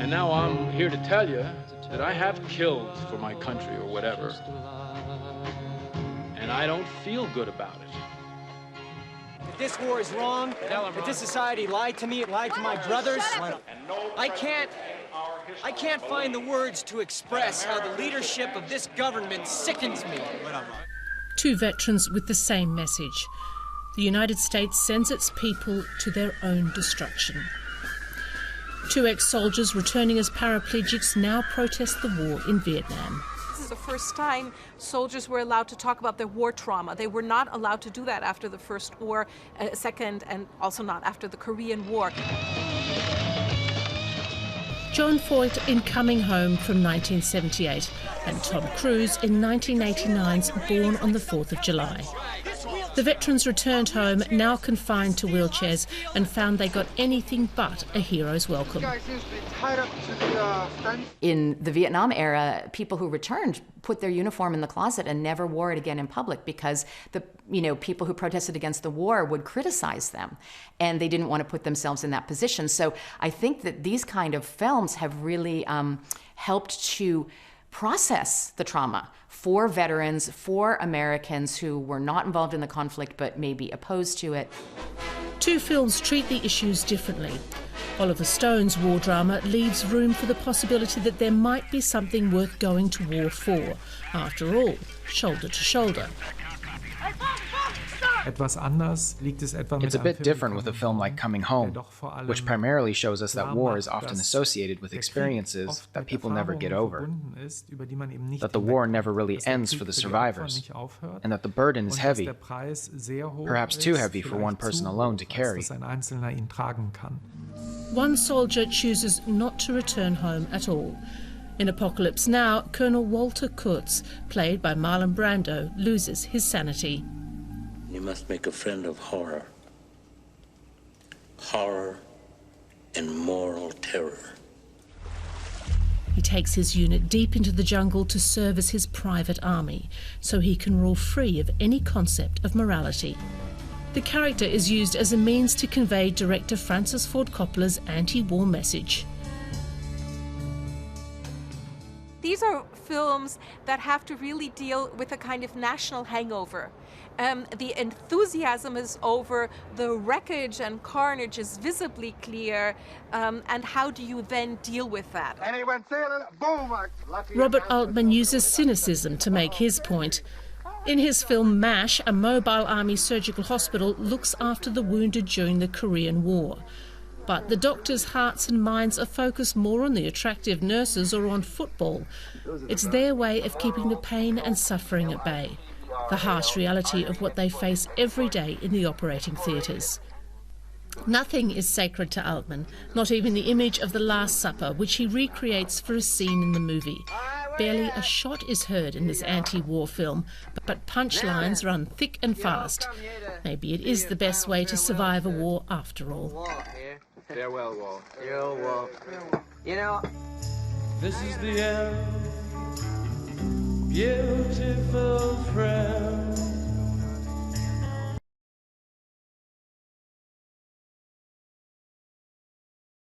And now I'm here to tell you that I have killed for my country or whatever. And I don't feel good about it. If this war is wrong, if this society lied to me, it lied to my brothers, I can't find the words to express how the leadership of this government sickens me. Two veterans with the same message. The United States sends its people to their own destruction. Two ex-soldiers returning as paraplegics now protest the war in Vietnam. This is the first time soldiers were allowed to talk about their war trauma. They were not allowed to do that after the First War, Second, and also not after the Korean War. Joan Voight in Coming Home from 1978 and Tom Cruise in 1989's Born on the 4th of July. The veterans returned home, now confined to wheelchairs, and found they got anything but a hero's welcome. In the Vietnam era, people who returned put their uniform in the closet and never wore it again in public because the people who protested against the war would criticize them, and they didn't want to put themselves in that position. So I think that these kind of films have really helped to process the trauma for veterans, for Americans who were not involved in the conflict but may be opposed to it. Two films treat the issues differently. Oliver Stone's war drama leaves room for the possibility that there might be something worth going to war for. After all, shoulder to shoulder. It's a bit different with a film like Coming Home, which primarily shows us that war is often associated with experiences that people never get over, that the war never really ends for the survivors, and that the burden is heavy, perhaps too heavy for one person alone to carry. One soldier chooses not to return home at all. In Apocalypse Now, Colonel Walter Kurtz, played by Marlon Brando, loses his sanity. You must make a friend of horror. Horror and moral terror. He takes his unit deep into the jungle to serve as his private army, so he can rule free of any concept of morality. The character is used as a means to convey director Francis Ford Coppola's anti-war message. These are films that have to really deal with a kind of national hangover. The enthusiasm is over, the wreckage and carnage is visibly clear, and how do you then deal with that? Robert Altman uses cynicism to make his point. In his film MASH, a mobile army surgical hospital looks after the wounded during the Korean War. But the doctors' hearts and minds are focused more on the attractive nurses or on football. It's their way of keeping the pain and suffering at bay, the harsh reality of what they face every day in the operating theatres. Nothing is sacred to Altman, not even the image of the Last Supper, which he recreates for a scene in the movie. Barely a shot is heard in this anti-war film, but punchlines run thick and fast. Maybe it is the best way to survive a war after all. Farewell, war. Farewell, war. You know, this is the end, beautiful friend.